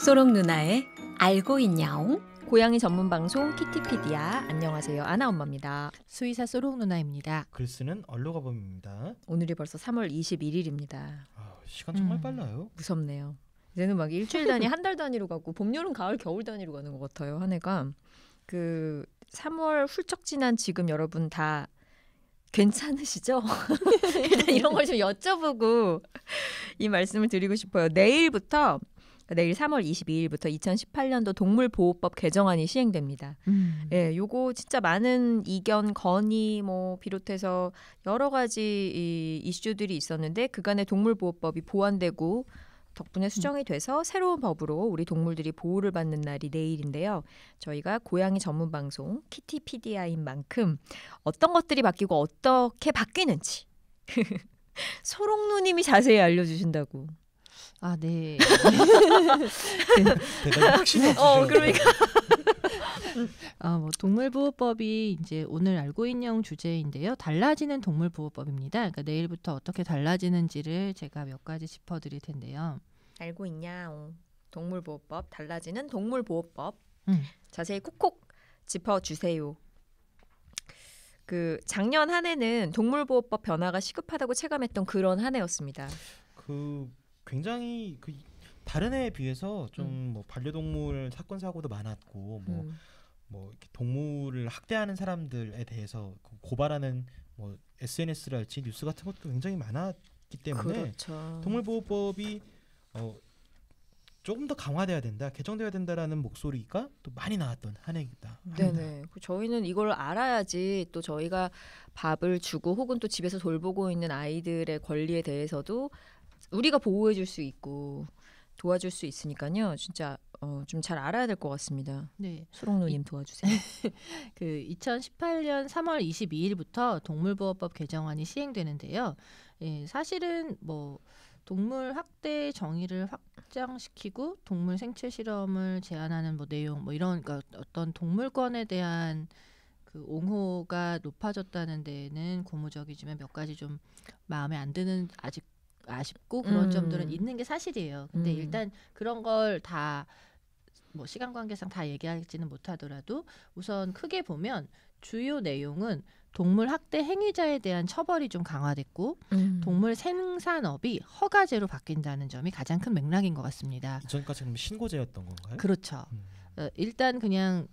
소록 누나의 알고 있냐옹. 고양이 전문 방송 키티피디아. 안녕하세요. 아나 엄마입니다. 수의사 소록 누나입니다. 글쓰는 얼로가범입니다. 오늘이 벌써 3월 21일입니다. 시간 정말 빨라요. 무섭네요. 이제는 막 일주일 단위, 한 달 단위로 가고 봄, 여름, 가을, 겨울 단위로 가는 것 같아요. 한 해가. 그 3월 훌쩍 지난 지금 여러분 다 괜찮으시죠? 일단 이런 걸 좀 여쭤보고 이 말씀을 드리고 싶어요. 내일부터 내일 3월 22일부터 2018년도 동물보호법 개정안이 시행됩니다. 예, 요거 진짜 많은 이견, 건의 뭐 비롯해서 여러 가지 이 이슈들이 있었는데 그간의 동물보호법이 보완되고 덕분에 수정이 돼서 새로운 법으로 우리 동물들이 보호를 받는 날이 내일인데요. 저희가 고양이 전문 방송 키티피디아인 만큼 어떤 것들이 바뀌고 어떻게 바뀌는지 소록 누님이 자세히 알려주신다고. 아, 네. 대단히 확신이 없으시네요. 그러니까. 뭐 동물보호법이 이제 오늘 알고 있냐옹 주제인데요. 달라지는 동물보호법입니다. 그러니까 내일부터 어떻게 달라지는지를 제가 몇 가지 짚어드릴 텐데요. 알고 있냐? 동물보호법, 달라지는 동물보호법. 자세히 콕콕 짚어주세요. 그 작년 한 해는 동물보호법 변화가 시급하다고 체감했던 그런 한 해였습니다. 굉장히 다른 해에 비해서 좀 뭐 반려동물 사건 사고도 많았고 뭐 이렇게 동물을 학대하는 사람들에 대해서 고발하는 뭐 SNS랄지 뉴스 같은 것도 굉장히 많았기 때문에 그렇죠. 동물보호법이 조금 더 강화돼야 된다, 개정돼야 된다라는 목소리가 또 많이 나왔던 한 해이다. 네네. 저희는 이걸 알아야지 또 저희가 밥을 주고 혹은 또 집에서 돌보고 있는 아이들의 권리에 대해서도 우리가 보호해줄 수 있고 도와줄 수 있으니까요. 진짜 좀 잘 알아야 될 것 같습니다. 네. 소록 누님 도와주세요. 2018년 3월 22일부터 동물보호법 개정안이 시행되는데요. 예, 사실은 뭐 동물 학대 정의를 확장시키고 동물 생체 실험을 제한하는 뭐 내용 뭐 이런 그러니까 어떤 동물권에 대한 그 옹호가 높아졌다는 데는 고무적이지만 몇 가지 좀 마음에 안 드는 아직 아쉽고 그런 점들은 있는 게 사실이에요. 근데 일단 그런 걸 다 뭐 시간 관계상 다 얘기하지는 못하더라도 우선 크게 보면 주요 내용은 동물 학대 행위자에 대한 처벌이 좀 강화됐고 동물 생산업이 허가제로 바뀐다는 점이 가장 큰 맥락인 것 같습니다. 이전까지는 신고제였던 건가요? 그렇죠. 일단 그냥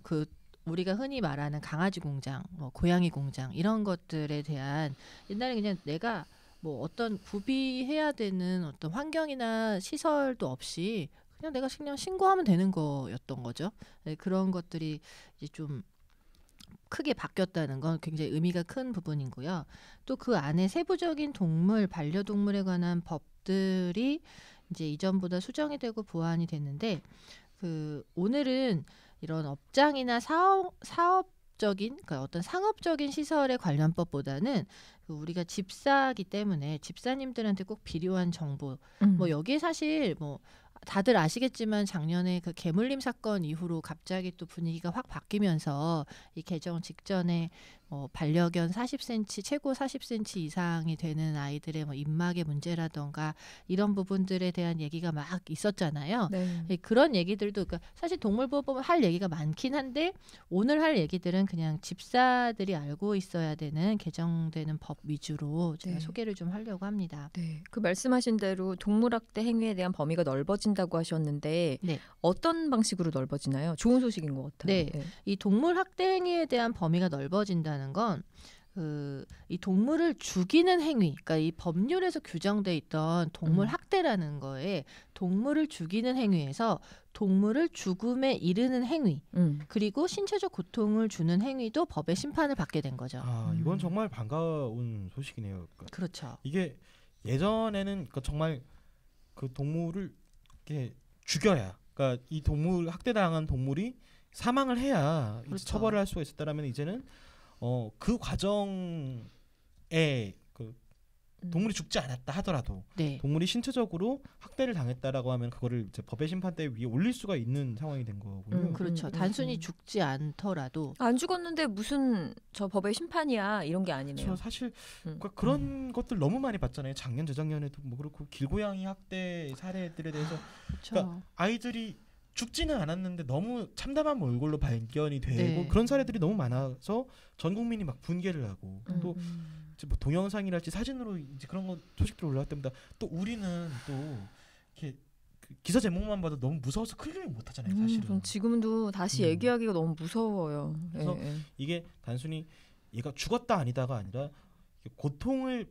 우리가 흔히 말하는 강아지 공장, 뭐 고양이 공장 이런 것들에 대한 옛날에 그냥 내가 뭐 어떤 구비해야 되는 어떤 환경이나 시설도 없이 그냥 내가 그냥 신고하면 되는 거였던 거죠. 네, 그런 것들이 이제 좀 크게 바뀌었다는 건 굉장히 의미가 큰 부분이고요. 또 그 안에 세부적인 동물, 반려동물에 관한 법들이 이제 이전보다 수정이 되고 보완이 됐는데 오늘은 이런 업장이나 사업적인 그러니까 어떤 상업적인 시설의 관련법보다는 우리가 집사기 때문에 집사님들한테 꼭 필요한 정보 뭐 여기에 사실 뭐 다들 아시겠지만 작년에 그 개물림 사건 이후로 갑자기 또 분위기가 확 바뀌면서 이 개정 직전에 반려견 40cm 최고 40cm 이상이 되는 아이들의 뭐 입막의 문제라던가 이런 부분들에 대한 얘기가 막 있었잖아요. 네. 그런 얘기들도 그러니까 사실 동물보호법은 할 얘기가 많긴 한데 오늘 할 얘기들은 그냥 집사들이 알고 있어야 되는 개정되는 법 위주로 제가 소개를 좀 하려고 합니다. 네. 그 말씀하신 대로 동물학대 행위에 대한 범위가 넓어진다고 하셨는데 네. 어떤 방식으로 넓어지나요? 좋은 소식인 것 같아요. 네. 이 동물 학대 행위에 대한 범위가 넓어진다는 건 이 동물을 죽이는 행위, 그러니까 이 법률에서 규정돼 있던 동물 학대라는 거에 동물을 죽이는 행위에서 동물을 죽음에 이르는 행위, 그리고 신체적 고통을 주는 행위도 법의 심판을 받게 된 거죠. 이건 정말 반가운 소식이네요. 그렇죠. 이게 예전에는 정말 그 동물을 이렇게 죽여야, 그러니까 이 동물 학대당한 동물이 사망을 해야 그렇죠. 처벌을 할 수가 있었다라면 이제는 그 과정에 동물이 죽지 않았다 하더라도 동물이 신체적으로 학대를 당했다라고 하면 그거를 이제 법의 심판대 위에 올릴 수가 있는 상황이 된 거군요. 그렇죠. 단순히 죽지 않더라도 안 죽었는데 무슨 저 법의 심판이야 이런 게 아니네요. 저 사실 그런 것들 너무 많이 봤잖아요. 작년 재작년에도 뭐 그렇고 길고양이 학대 사례들에 대해서 그렇죠. 그러니까 아이들이 죽지는 않았는데 너무 참담한 얼굴로 발견이 되고 네. 그런 사례들이 너무 많아서 전 국민이 막 분개를 하고 또 음. 이제 뭐 동영상이랄지 사진으로 이제 그런 거 소식들 올라올 때마다 또 우리는 또 이렇게 그 기사 제목만 봐도 너무 무서워서 클릭을 못 하잖아요, 사실은. 전 지금도 다시 얘기하기가 너무 무서워요. 그래서 이게 단순히 얘가 죽었다 아니다가 아니라 고통을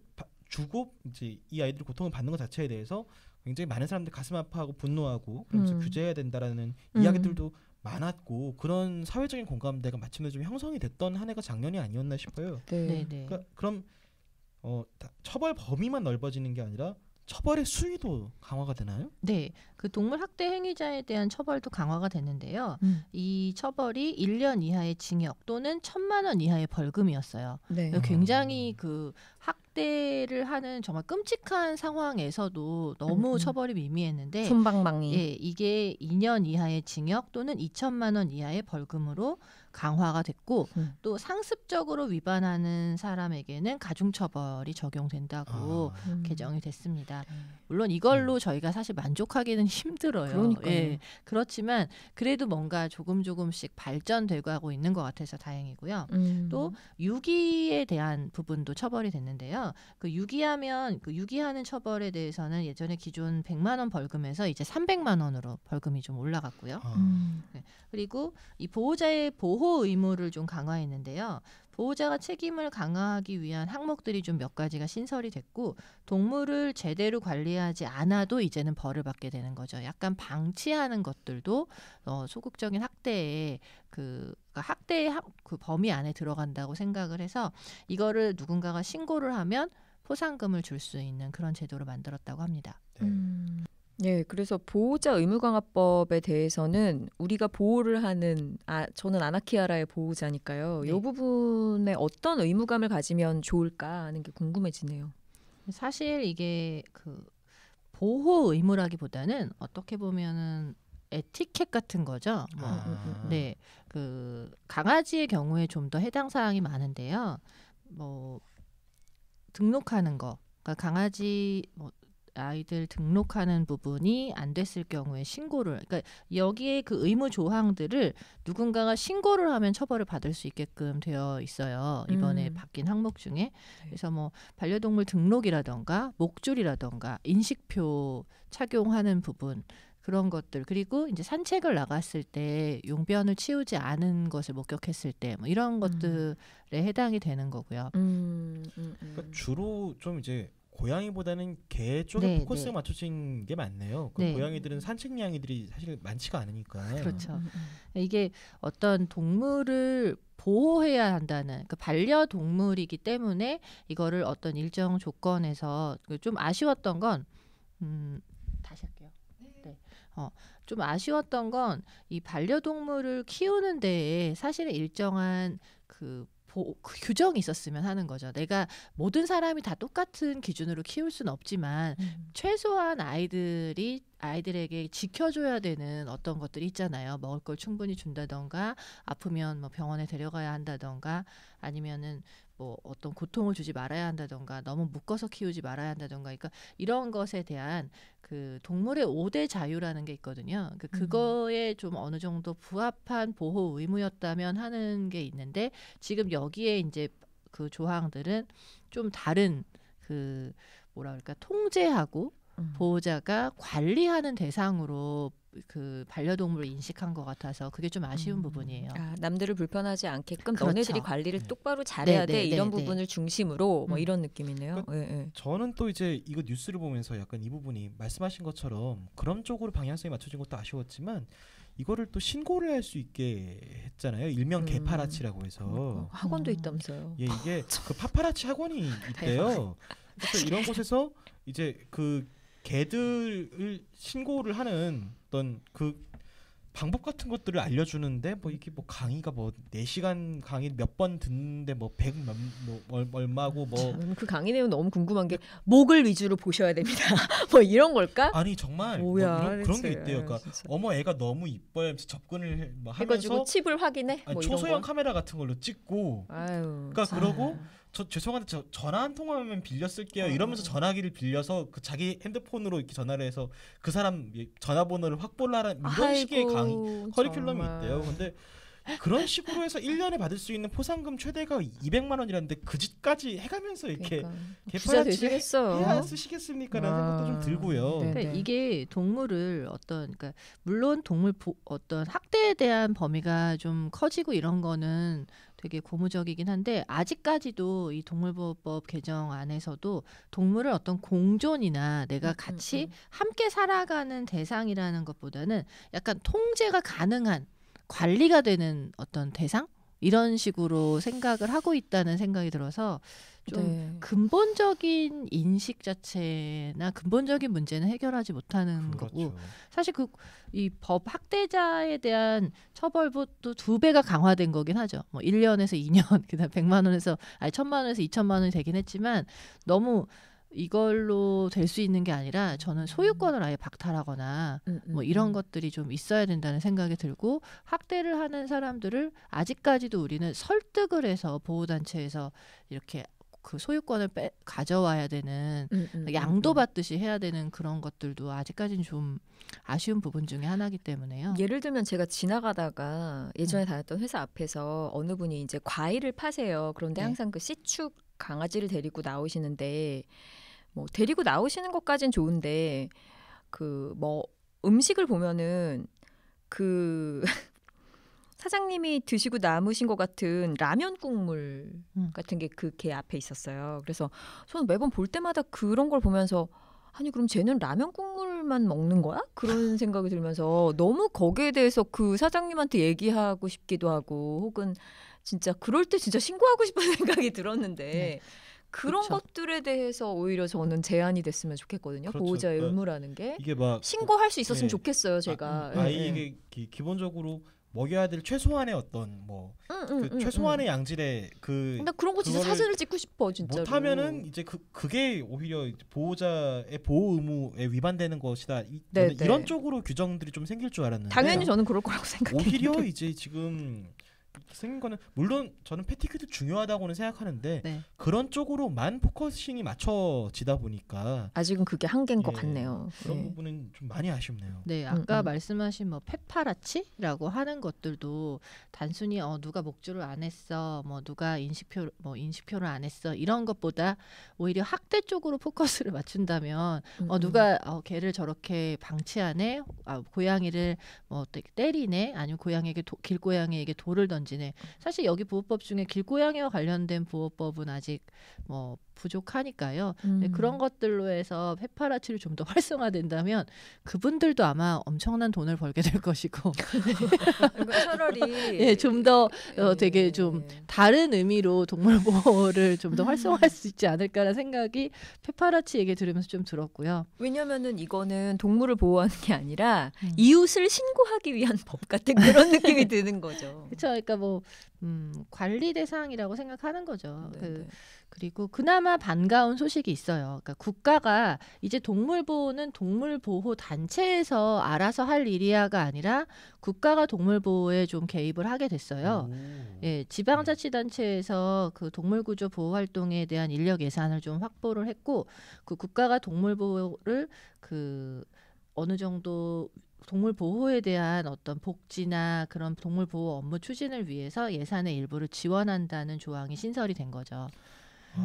주고 이제 이 아이들이 고통을 받는 것 자체에 대해서 굉장히 많은 사람들이 가슴 아파하고 분노하고 그러면서 규제해야 된다라는 이야기들도 많았고 그런 사회적인 공감대가 마침내 좀 형성이 됐던 한 해가 작년이 아니었나 싶어요. 네. 그러니까 그럼 처벌 범위만 넓어지는 게 아니라 처벌의 수위도 강화가 되나요? 네, 그 동물 학대 행위자에 대한 처벌도 강화가 됐는데요. 이 처벌이 1년 이하의 징역 또는 1,000만 원 이하의 벌금이었어요. 네. 굉장히 그 학대를 하는 정말 끔찍한 상황에서도 너무 처벌이 미미했는데 솜방망이. 예, 이게 2년 이하의 징역 또는 2천만 원 이하의 벌금으로 강화가 됐고 또 상습적으로 위반하는 사람에게는 가중처벌이 적용된다고 개정이 됐습니다. 물론 이걸로 저희가 사실 만족하기는 힘들어요. 그러니까요. 예, 그렇지만 그래도 뭔가 조금씩 발전되고 하고 있는 것 같아서 다행이고요. 또 유기에 대한 부분도 처벌이 됐는데요. 그 유기하면 그 유기하는 처벌에 대해서는 예전에 기존 100만 원 벌금에서 이제 300만 원으로 벌금이 좀 올라갔고요. 네. 그리고 이 보호자의 보호 의무를 좀 강화했는데요. 보호자가 책임을 강화하기 위한 항목들이 좀 몇 가지가 신설이 됐고 동물을 제대로 관리하지 않아도 이제는 벌을 받게 되는 거죠. 약간 방치하는 것들도 소극적인 학대의 학대의 그 범위 안에 들어간다고 생각을 해서 이거를 누군가가 신고를 하면 포상금을 줄 수 있는 그런 제도를 만들었다고 합니다. 네, 그래서 보호자 의무강화법에 대해서는 우리가 보호를 하는 저는 아나키아라의 보호자니까요. 네. 이 부분에 어떤 의무감을 가지면 좋을까 하는 게 궁금해지네요. 사실 이게 그 보호 의무라기보다는 어떻게 보면은 에티켓 같은 거죠. 네, 그 강아지의 경우에 좀 더 해당 사항이 많은데요. 뭐 등록하는 거, 그러니까 강아지 아이들 등록하는 부분이 안 됐을 경우에 신고를, 그러니까 여기에 그 의무 조항들을 누군가가 신고를 하면 처벌을 받을 수 있게끔 되어 있어요. 이번에 바뀐 항목 중에. 그래서 뭐 반려동물 등록이라던가 목줄이라던가 인식표 착용하는 부분, 그런 것들, 그리고 이제 산책을 나갔을 때 용변을 치우지 않은 것을 목격했을 때 뭐 이런 것들에 해당이 되는 거고요. 그러니까 주로 좀 이제 고양이보다는 개 쪽에 포커스가 맞춰진 게 많네요. 고양이들은 산책량이들이 사실 많지가 않으니까. 그렇죠. 이게 어떤 동물을 보호해야 한다는 그 반려동물이기 때문에 이거를 어떤 일정 조건에서 좀 아쉬웠던 건 다시 할게요. 네. 좀 아쉬웠던 건 이 반려동물을 키우는 데에 사실은 일정한 그 규정이 있었으면 하는 거죠. 내가 모든 사람이 다 똑같은 기준으로 키울 수는 없지만 최소한 아이들에게 지켜줘야 되는 어떤 것들이 있잖아요. 먹을 걸 충분히 준다던가, 아프면 뭐 병원에 데려가야 한다던가, 아니면은 뭐 어떤 고통을 주지 말아야 한다던가, 너무 묶어서 키우지 말아야 한다던가, 그러니까 이런 것에 대한 그 동물의 5대 자유라는 게 있거든요. 그거에 좀 어느 정도 부합한 보호 의무였다면 하는 게 있는데, 지금 여기에 이제 그 조항들은 좀 다른 그 뭐라 그럴까, 통제하고 보호자가 관리하는 대상으로 그 반려동물을 인식한 것 같아서 그게 좀 아쉬운 부분이에요. 남들을 불편하지 않게끔 그렇죠. 너네들이 관리를 똑바로 잘해야 돼. 이런 네. 부분을 중심으로 뭐 이런 느낌이네요. 그러니까 저는 또 이제 이거 뉴스를 보면서 약간 이 부분이 말씀하신 것처럼 그런 쪽으로 방향성이 맞춰진 것도 아쉬웠지만 이거를 또 신고를 할 수 있게 했잖아요. 일명 개파라치라고 해서. 학원도 있다면서요. 예, 이게 그 파파라치 학원이 있대요. 그래서 이런 곳에서 이제 그 개들을 신고를 하는 어떤 그 방법 같은 것들을 알려주는데 뭐 이게 뭐 강의가 뭐 4시간 강의 몇 번 듣는데 뭐 100 얼마고 뭐 그 강의 내용 너무 궁금한 게 목을 위주로 보셔야 됩니다. 뭐 이런 걸까? 아니 정말 뭐야, 뭐 그런 게 있대요. 그러니까 진짜. 어머 애가 너무 이뻐요 하면서 접근을 뭐 해가지고 하면서 칩을 확인해. 아니, 뭐 초소형 이런 거. 카메라 같은 걸로 찍고 아유, 그러니까 그러고 죄송한데 저 전화 한 통화만 빌려 쓸게요. 이러면서 전화기를 빌려서 그 자기 핸드폰으로 이렇게 전화를 해서 그 사람 전화번호를 확보를 하라는 이런 식의 커리큘럼이 있대요. 근데 그런 식으로 해서 1년에 받을 수 있는 포상금 최대가 200만 원이라는데 그 짓까지 해가면서 이렇게 부자 되시겠어요. 해야 쓰시겠습니까라는 생각도 좀 들고요. 그러니까 이게 동물을 그러니까 물론 어떤 학대에 대한 범위가 좀 커지고 이런 거는 되게 고무적이긴 한데 아직까지도 이 동물보호법 개정 안에서도 동물을 어떤 공존이나 내가 같이 함께 살아가는 대상이라는 것보다는 약간 통제가 가능한 관리가 되는 어떤 대상? 이런 식으로 생각을 하고 있다는 생각이 들어서 좀 근본적인 인식 자체나 근본적인 문제는 해결하지 못하는 거고 사실 이 법 학대자에 대한 처벌도 2배가 강화된 거긴 하죠. 뭐 1년에서 2년, 그다음 100만 원에서 1000만 원에서 2000만 원이 되긴 했지만 너무 이걸로 될 수 있는 게 아니라 저는 소유권을 아예 박탈하거나 뭐 이런 것들이 좀 있어야 된다는 생각이 들고 학대를 하는 사람들을 아직까지도 우리는 설득을 해서 보호단체에서 이렇게 그 소유권을 가져와야 되는 양도받듯이 해야 되는 그런 것들도 아직까지는 좀 아쉬운 부분 중에 하나이기 때문에요. 예를 들면 제가 지나가다가 예전에 다녔던 회사 앞에서 어느 분이 이제 과일을 파세요. 그런데 항상 그 시축 강아지를 데리고 나오시는데 뭐 데리고 나오시는 것까진 좋은데 그 뭐 음식을 보면은 그 사장님이 드시고 남으신 것 같은 라면 국물 같은 게 그 개 앞에 있었어요. 그래서 저는 매번 볼 때마다 그런 걸 보면서 아니 그럼 쟤는 라면 국물만 먹는 거야? 그런 생각이 들면서 너무 거기에 대해서 그 사장님한테 얘기하고 싶기도 하고 혹은 진짜 그럴 때 진짜 신고하고 싶은 생각이 들었는데 그런 그렇죠. 것들에 대해서 오히려 저는 제한이 됐으면 좋겠거든요. 그렇죠. 보호자의 의무라는 게 이게 막 신고할 수 있었으면 좋겠어요. 제가 이게 기본적으로 먹여야 될 최소한의 어떤 뭐 그 최소한의 양질의 근데 그런 거 진짜 사진을 찍고 싶어 진짜로. 못하면은 이제 그게 오히려 보호자의 보호 의무에 위반되는 것이다. 네, 이런 쪽으로 규정들이 좀 생길 줄 알았는데 당연히 저는 그럴 거라고 생각해요. 오히려 이제 지금 생긴 거는 물론 저는 패티큐도 중요하다고는 생각하는데 그런 쪽으로만 포커싱이 맞춰지다 보니까 아직은 그게 한계인 것 같네요. 그런 부분은 좀 많이 아쉽네요. 네, 아까 말씀하신 뭐 페파라치라고 하는 것들도 단순히 누가 목줄을 안 했어, 뭐 누가 인식표를 안 했어 이런 것보다 오히려 학대 쪽으로 포커스를 맞춘다면 누가 개를 저렇게 방치하네, 고양이를 뭐 때리네, 아니면 길고양이에게 돌을 던지네. 사실 여기 보호법 중에 길고양이와 관련된 보호법은 아직 뭐 부족하니까요. 그런 것들로 해서 페파라치를 좀 더 활성화된다면 그분들도 아마 엄청난 돈을 벌게 될 것이고 차라리 좀 더 되게 좀 다른 의미로 동물 보호를 좀 더 활성화할 수 있지 않을까라는 생각이 페파라치 얘기 들으면서 좀 들었고요. 왜냐면은 이거는 동물을 보호하는 게 아니라 이웃을 신고하기 위한 법 같은 그런 느낌이 드는 거죠. 그렇죠. 그러니까 뭐 관리 대상이라고 생각하는 거죠. 그리고 그나마 반가운 소식이 있어요. 그러니까 국가가 이제 동물 보호는 동물 보호 단체에서 알아서 할 일이야가 아니라 국가가 동물 보호에 좀 개입을 하게 됐어요. 지방자치단체에서 그 동물 구조 보호 활동에 대한 인력 예산을 좀 확보를 했고 그 국가가 동물 보호를 어느 정도 동물 보호에 대한 어떤 복지나 그런 동물 보호 업무 추진을 위해서 예산의 일부를 지원한다는 조항이 신설이 된 거죠.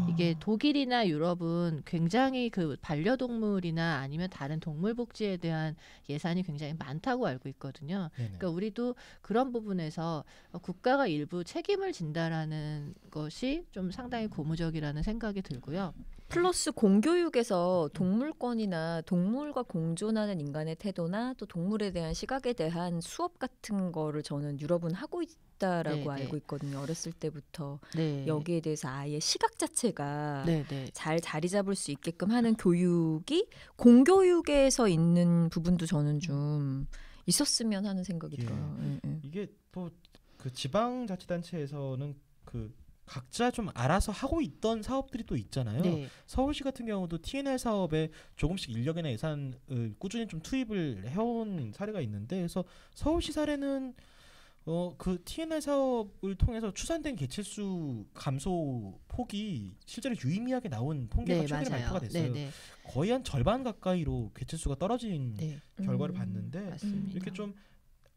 이게 독일이나 유럽은 굉장히 그 반려동물이나 아니면 다른 동물 복지에 대한 예산이 굉장히 많다고 알고 있거든요. 그러니까 우리도 그런 부분에서 국가가 일부 책임을 진다라는 것이 좀 상당히 고무적이라는 생각이 들고요. 플러스 공교육에서 동물권이나 동물과 공존하는 인간의 태도나 또 동물에 대한 시각에 대한 수업 같은 거를 저는 유럽은 하고 있다라고 알고 있거든요. 어렸을 때부터 여기에 대해서 아예 시각 자체가 잘 자리 잡을 수 있게끔 하는 교육이 공교육에서 있는 부분도 저는 좀 있었으면 하는 생각이 들어요. 이게 또 그 지방자치단체에서는 각자 좀 알아서 하고 있던 사업들이 또 있잖아요. 서울시 같은 경우도 TNR 사업에 조금씩 인력이나 예산을 꾸준히 좀 투입을 해온 사례가 있는데, 그래서 서울시 사례는 그 TNR 사업을 통해서 추산된 개체수 감소 폭이 실제로 유의미하게 나온 통계가 네, 최근에 맞아요. 발표가 됐어요. 네, 네. 거의 한 절반 가까이로 개체수가 떨어진 네, 결과를 봤는데 맞습니다. 이렇게 좀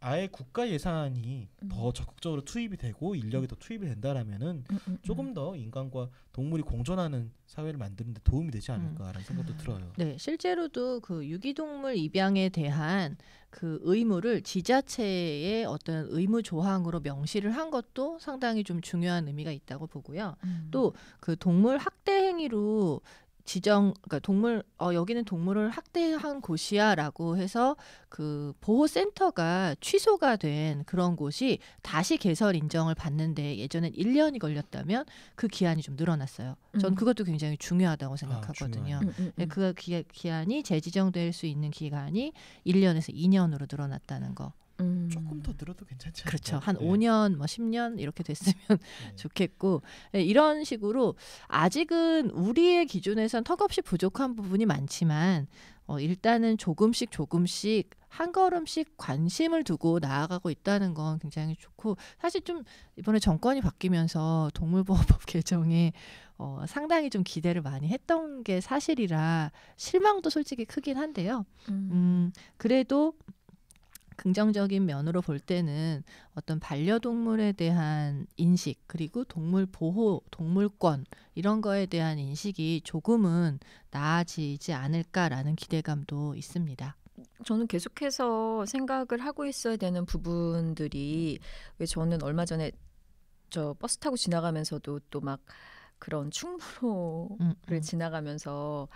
아예 국가 예산이 더 적극적으로 투입이 되고 인력이 더 투입이 된다라면은 조금 더 인간과 동물이 공존하는 사회를 만드는 데 도움이 되지 않을까라는 생각도 들어요. 네, 실제로도 그 유기동물 입양에 대한 그 의무를 지자체의 어떤 의무 조항으로 명시를 한 것도 상당히 좀 중요한 의미가 있다고 보고요. 또 그 동물 학대 행위로 그러니까 여기는 동물을 학대한 곳이야라고 해서 그 보호센터가 취소가 된 그런 곳이 다시 개설 인정을 받는데 예전엔 1년이 걸렸다면 그 기한이 좀 늘어났어요. 전 그것도 굉장히 중요하다고 생각하거든요. 네, 그 기한이 재지정될 수 있는 기간이 1년에서 2년으로 늘어났다는 거. 조금 더 늘어도 괜찮지 않을까요? 그렇죠. 한 5년, 뭐 10년 이렇게 됐으면 좋겠고 이런 식으로 아직은 우리의 기준에선 턱없이 부족한 부분이 많지만 일단은 조금씩 한 걸음씩 관심을 두고 나아가고 있다는 건 굉장히 좋고 사실 좀 이번에 정권이 바뀌면서 동물보호법 개정에 상당히 좀 기대를 많이 했던 게 사실이라 실망도 솔직히 크긴 한데요. 그래도 긍정적인 면으로 볼 때는 어떤 반려동물에 대한 인식 그리고 동물 보호, 동물권 이런 거에 대한 인식이 조금은 나아지지 않을까라는 기대감도 있습니다. 저는 계속해서 생각을 하고 있어야 되는 부분들이 왜 저는 얼마 전에 저 버스 타고 지나가면서도 또 막 그런 충무로를 지나가면서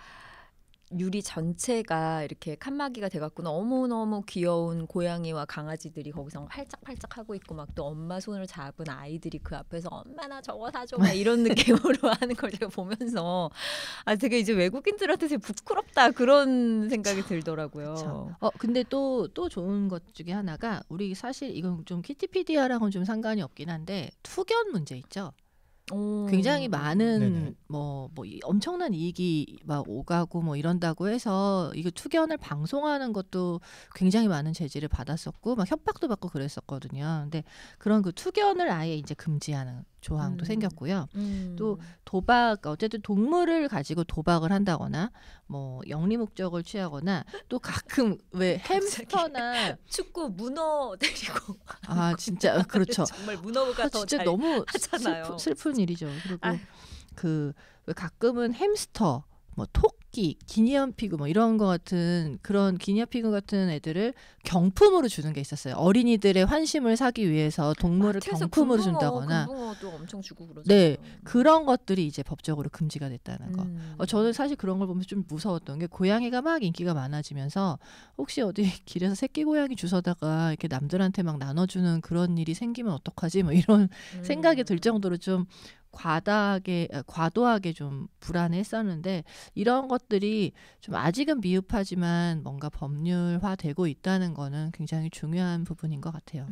유리 전체가 이렇게 칸막이가 돼갖고 너무너무 귀여운 고양이와 강아지들이 거기서 활짝활짝 하고 있고 막 또 엄마 손을 잡은 아이들이 그 앞에서 엄마나 저거 사줘 막 이런 느낌으로 하는 걸 제가 보면서 되게 이제 외국인들한테 되게 부끄럽다 그런 생각이 들더라고요. 그쵸. 근데 또 좋은 것 중에 하나가 우리 사실 이건 좀 키티피디아랑은 좀 상관이 없긴 한데 투견 문제 있죠. 굉장히 많은 뭐 엄청난 이익이 막 오가고 뭐 이런다고 해서 이거 투견을 방송하는 것도 굉장히 많은 제지를 받았었고 막 협박도 받고 그랬었거든요. 근데 그런 그 투견을 아예 이제 금지하는 조항도 생겼고요. 또 도박 어쨌든 동물을 가지고 도박을 한다거나 뭐 영리 목적을 취하거나 또 가끔 왜 햄스터나 축구 문어 데리고 진짜 그렇죠. 정말 문어가 더 진짜 잘 너무 하잖아요. 슬픈 일이죠. 그리고 그 왜 가끔은 햄스터 뭐 토끼, 기니언피그 뭐 이런 거 같은 그런 기니언피그 같은 애들을 경품으로 주는 게 있었어요. 어린이들의 환심을 사기 위해서 동물을 경품으로 준다거나. 금붕어도 엄청 주고 그러잖아요. 네, 그런 것들이 이제 법적으로 금지가 됐다는 거. 저는 사실 그런 걸 보면서 좀 무서웠던 게 고양이가 막 인기가 많아지면서 혹시 어디 길에서 새끼 고양이 주워다가 이렇게 남들한테 막 나눠주는 그런 일이 생기면 어떡하지? 뭐 이런 생각이 들 정도로 좀 과도하게 좀 불안했었는데 이런 것들이 좀 아직은 미흡하지만 뭔가 법률화되고 있다는 거는 굉장히 중요한 부분인 것 같아요.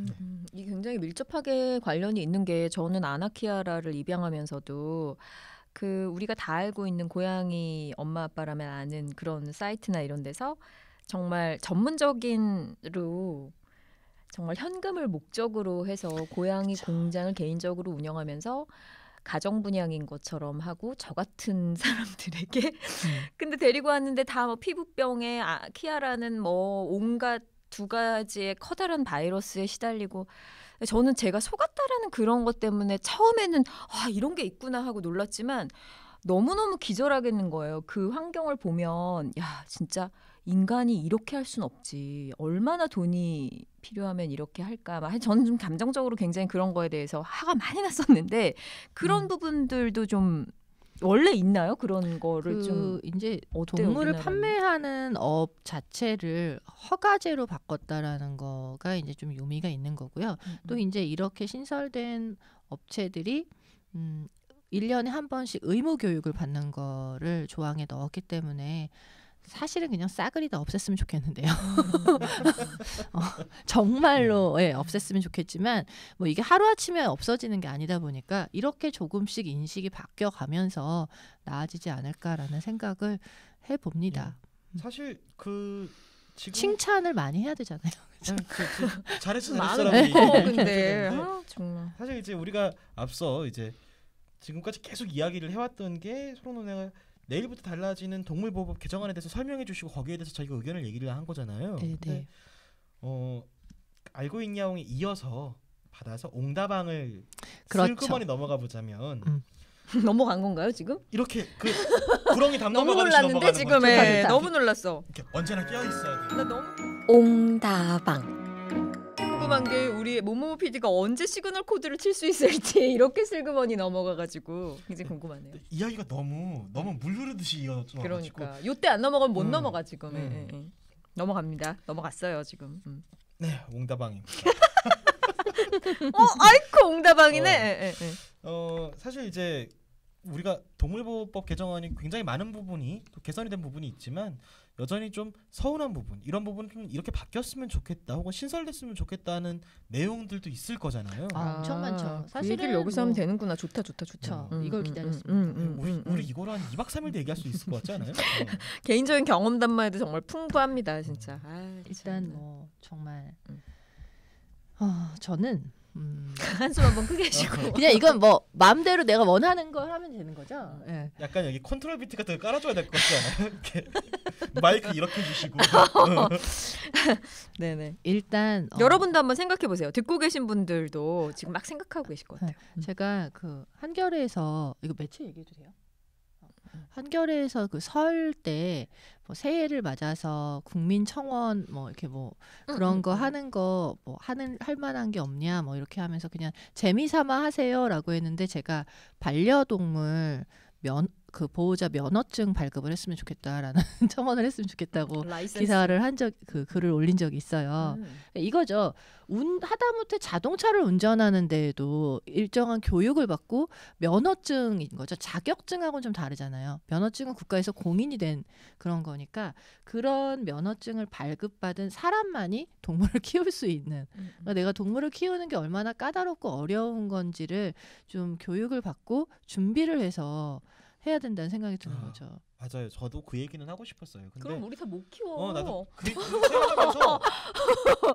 이게 굉장히 밀접하게 관련이 있는 게 저는 아나키아라를 입양하면서도 그 우리가 다 알고 있는 고양이 엄마 아빠라면 아는 그런 사이트나 이런 데서 정말 전문적인로 정말 현금을 목적으로 해서 고양이 공장을 개인적으로 운영하면서 가정 분양인 것처럼 하고 저 같은 사람들에게 근데 데리고 왔는데 다 뭐 피부병에 키아라는 뭐 온갖 2가지의 커다란 바이러스에 시달리고 저는 제가 속았다라는 그런 것 때문에 처음에는 이런 게 있구나 하고 놀랐지만 너무너무 기절하겠는 거예요. 그 환경을 보면 진짜 인간이 이렇게 할 순 없지. 얼마나 돈이 필요하면 이렇게 할까. 저는 좀 감정적으로 굉장히 그런 거에 대해서 화가 많이 났었는데 그런 부분들도 좀 원래 있나요? 그런 거를 좀 이제 어때요, 동물을 우리나라는? 판매하는 업 자체를 허가제로 바꿨다라는 거가 이제 좀 의미가 있는 거고요. 또 이제 이렇게 신설된 업체들이 1년에 한 번씩 의무 교육을 받는 거를 조항에 넣었기 때문에 사실은 그냥 싸그리 다 없앴으면 좋겠는데요. 정말로 없앴으면 좋겠지만 뭐 이게 하루아침에 없어지는 게 아니다 보니까 이렇게 조금씩 인식이 바뀌어가면서 나아지지 않을까라는 생각을 해봅니다. 사실 그 지금 칭찬을 많이 해야 되잖아요. 잘했어 마음이 잘했어라고 깊어 얘기해야 근데 되는데 정말 사실 이제 우리가 앞서 이제 지금까지 계속 이야기를 해왔던 게 소롱노네가 내일부터 달라지는 동물보호법 개정안에 대해서 설명해주시고 거기에 대해서 저희가 의견을 얘기를 한 거잖아요. 네, 네. 알고 있냐옹에 이어서 받아서 옹다방을 그렇죠. 슬그머니 넘어가 보자면 넘어간 건가요 지금? 이렇게 그 구렁이 담 너무 넘어가듯이 놀랐는데 넘어가는 지금 거죠. 예, 좋다. 너무 놀랐어. 이렇게 언제나 깨어 있어야 돼. 나 너무 옹다방 궁금한 게 우리 모모모 PD가 언제 시그널 코드를 칠 수 있을지 이렇게 슬그머니 넘어가가지고 굉장히 궁금하네요. 이야기가 너무 물 흐르듯이 이어져. 그러니까 요때 안 넘어가면 못 음. 넘어가 지금. 예. 넘어갑니다. 넘어갔어요 지금. 네, 옹다방입니다. 아이코 옹다방이네. 사실 이제 우리가 동물보호법 개정안이 굉장히 많은 부분이 또 개선이 된 부분이 있지만 여전히 좀 서운한 부분, 이런 부분 좀 이렇게 바뀌었으면 좋겠다, 혹은 신설됐으면 좋겠다는 내용들도 있을 거잖아요. 엄청 많죠. 그 사실은 얘기를 여기서 하면 되는구나. 좋다. 그렇죠. 이걸 기다렸습니다. 우리 이거로 한 2박 3일도 얘기할 수 있을 것 같지 않아요? 개인적인 경험담만 해도 정말 풍부합니다, 진짜. 일단 뭐 정말 저는 한숨 한번 크게 쉬고. 그냥 이건 뭐 마음대로 내가 원하는 걸 하면 되는 거죠. 예. 약간 여기 컨트롤 비트 같은 거 깔아줘야 될 것 같지 않아요? 이렇게 마이크 이렇게 주시고. 네네. 일단 여러분도 한번 생각해 보세요. 듣고 계신 분들도 지금 막 생각하고 계실 것 같아요. 제가 그 한겨레에서 이거 매체 얘기해도 돼요? 한겨레에서 그 설 때 뭐 새해를 맞아서 국민청원 뭐 이렇게 뭐 그런 거 하는 거 뭐 할 만한 게 없냐 뭐 이렇게 하면서 그냥 재미삼아 하세요라고 했는데 제가 반려동물 그 보호자 면허증 발급을 했으면 좋겠다라는 청원을 했으면 좋겠다고 라이센스. 기사를 그 글을 올린 적이 있어요. 이거죠. 하다못해 자동차를 운전하는 데에도 일정한 교육을 받고 면허증인 거죠. 자격증하고는 좀 다르잖아요. 면허증은 국가에서 공인이 된 그런 거니까 그런 면허증을 발급받은 사람만이 동물을 키울 수 있는 그러니까 내가 동물을 키우는 게 얼마나 까다롭고 어려운 건지를 좀 교육을 받고 준비를 해서 해야 된다는 생각이 드는 거죠. 맞아요. 저도 그 얘기는 하고 싶었어요. 근데 그럼 우리 다 못 키워. 나도 그 생각하면서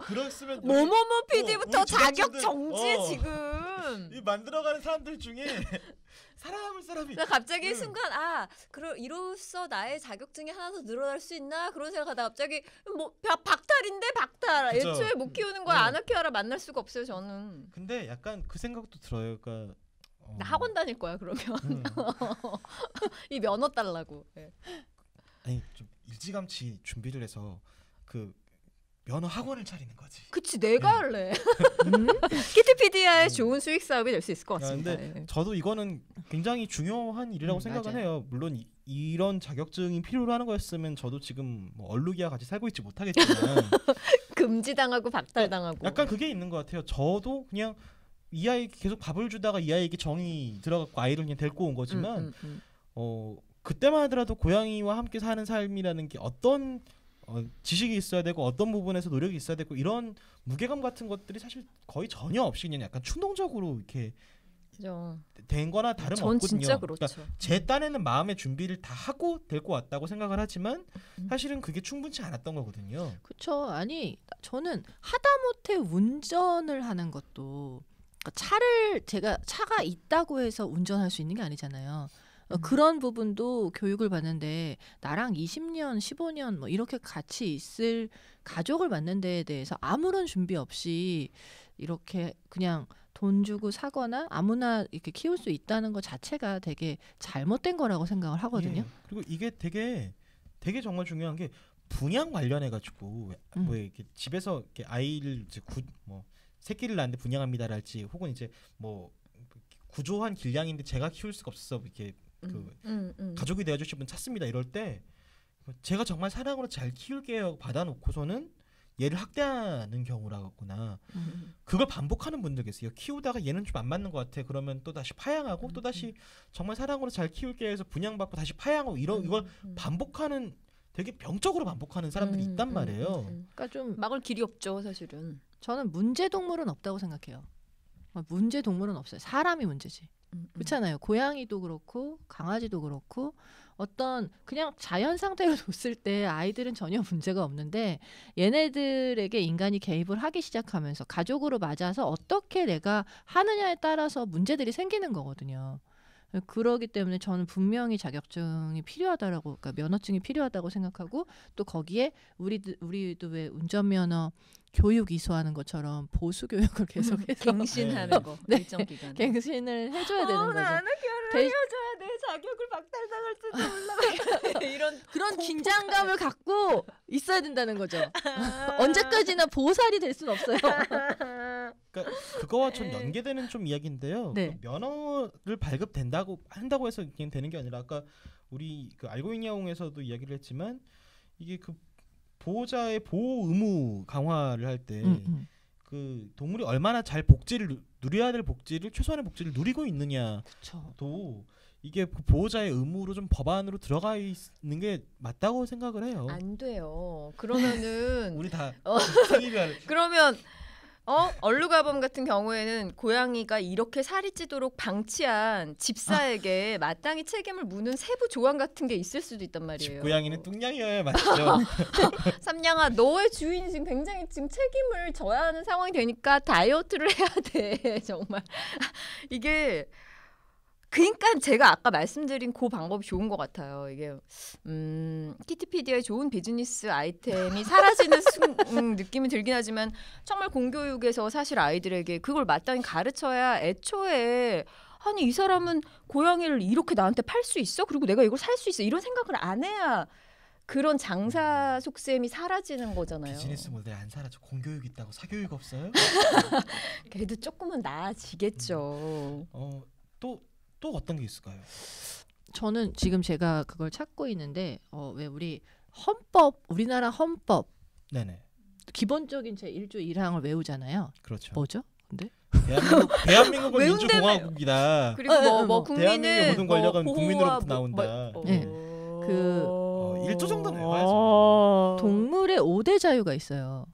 그랬으면 모모모 PD부터 우리 자격 제작진들, 정지에 지금. 이 만들어가는 사람들 중에 살아남을 사람이 나 갑자기 순간 이로써 나의 자격증이 하나 더 늘어날 수 있나 그런 생각하다 갑자기 뭐 박탈인데 박탈. 그죠. 애초에 못 키우는 거야. 안 키워라 만날 수가 없어요 저는. 근데 약간 그 생각도 들어요. 그러니까 나 학원 다닐 거야 그러면. 이 면허 달라고. 네. 아니 좀 일찌감치 준비를 해서 그 면허 학원을 차리는 거지. 그치 내가 할래. 키티피디아의 좋은 수익 사업이 될 수 있을 것 같습니다. 근데 저도 이거는 굉장히 중요한 일이라고 생각은 맞아요. 해요. 물론 이런 자격증이 필요로 하는 거였으면 저도 지금 뭐 얼룩이와 같이 살고 있지 못하겠지만 금지당하고 박탈당하고. 약간 그게 있는 것 같아요. 저도 그냥 이 아이에게 계속 밥을 주다가 이 아이에게 정이 들어갖고 아이를 그냥 데리고 온 거지만 그때만 하더라도 고양이와 함께 사는 삶이라는 게 어떤 지식이 있어야 되고 어떤 부분에서 노력이 있어야 되고 이런 무게감 같은 것들이 사실 거의 전혀 없이 그냥 약간 충동적으로 이렇게 그죠. 된 거나 다름없거든요. 전 진짜 그렇죠. 그러니까 제 딴에는 마음의 준비를 다 하고 데리고 왔다고 생각을 하지만 사실은 그게 충분치 않았던 거거든요. 그렇죠. 아니 저는 하다못해 운전을 하는 것도 그러니까 차가 있다고 해서 운전할 수 있는 게 아니잖아요. 그런 부분도 교육을 받는데 나랑 20년, 15년 뭐 이렇게 같이 있을 가족을 만든 데에 대해서 아무런 준비 없이 이렇게 그냥 돈 주고 사거나 아무나 이렇게 키울 수 있다는 것 자체가 되게 잘못된 거라고 생각을 하거든요. 예. 그리고 이게 되게 정말 중요한 게 분양 관련해 가지고 뭐 이렇게 집에서 이렇게 아이를 이제 새끼를 낳는데 분양합니다랄지 혹은 이제 뭐 구조한 길냥인데 제가 키울 수가 없어서 이렇게 가족이 되어주실 분 찾습니다 이럴 때 제가 정말 사랑으로 잘 키울게요 받아놓고서는 얘를 학대하는 경우라거나 그걸 반복하는 분들 계세요. 키우다가 얘는 좀 안 맞는 것 같아 그러면 또 다시 파양하고 또 다시 정말 사랑으로 잘 키울게 해서 분양받고 다시 파양하고 이걸 반복하는 되게 병적으로 반복하는 사람들이 있단 말이에요. 그러니까 좀 막을 길이 없죠 사실은. 저는 문제 동물은 없다고 생각해요. 문제 동물은 없어요. 사람이 문제지. 그렇잖아요. 고양이도 그렇고 강아지도 그렇고 어떤 그냥 자연 상태로 뒀을 때 아이들은 전혀 문제가 없는데 얘네들에게 인간이 개입을 하기 시작하면서 가족으로 맞아서 어떻게 내가 하느냐에 따라서 문제들이 생기는 거거든요. 그러기 때문에 저는 분명히 자격증이 필요하다라고, 그러니까 면허증이 필요하다고 생각하고, 또 거기에 우리도 왜 운전면허 교육 이수하는 것처럼 보수 교육을 계속해서 갱신하는 거 네. 일정 기간. 갱신을 해줘야 되는 거죠. 나는 결혼을 대- 해줘야 내 자격을 박탈당할지도 몰라. 이런 그런 긴장감을 갖고 있어야 된다는 거죠. 언제까지나 보살이 될 수는 없어요. 그러니까 그거와 좀 연계되는 좀 이야기인데요. 네. 그 면허를 한다고 해서 그냥 되는 게 아니라 아까 우리 그 알고 있냐옹에서도 이야기를 했지만 이게 그 보호자의 보호 의무 강화를 할 때 그 동물이 얼마나 잘 누려야 될 복지를 최소한의 복지를 누리고 있느냐도 그렇죠. 이게 그 보호자의 의무로 좀 법안으로 들어가 있는 게 맞다고 생각을 해요. 안 돼요. 그러면은 우리 다 어. 생일을 그러면 얼루가범 같은 경우에는 고양이가 이렇게 살이 찌도록 방치한 집사에게 마땅히 책임을 묻는 세부 조항 같은 게 있을 수도 있단 말이에요. 집고양이는 뚱냥이어야 맞죠. 삼냥아, 너의 주인이 지금 굉장히 지금 책임을 져야 하는 상황이 되니까 다이어트를 해야 돼. 정말 이게 그러니까 제가 아까 말씀드린 그 방법이 좋은 것 같아요. 이게 키티피디아의 좋은 비즈니스 아이템이 사라지는 느낌이 들긴 하지만 정말 공교육에서 사실 아이들에게 그걸 마땅히 가르쳐야 애초에 아니 이 사람은 고양이를 이렇게 나한테 팔 수 있어? 그리고 내가 이걸 살 수 있어? 이런 생각을 안 해야 그런 장사 속셈이 사라지는 거잖아요. 비즈니스 모델 안 사라져. 공교육 있다고 사교육 없어요? 그래도 조금은 나아지겠죠. 또 어떤 게 있을까요? 저는 지금 제가 그걸 찾고 있는데 왜 우리나라 헌법 네네. 기본적인 제 1조 1항을 외우잖아요. 그렇죠. 뭐죠? 근데 대한민국은 외운다며. 민주공화국이다. 그리고 뭐 국민은 모든 권력은 보호와 국민으로부터 나온다. 네. 그 1조 정도는 외워야죠. 동물의 5대 자유가 있어요.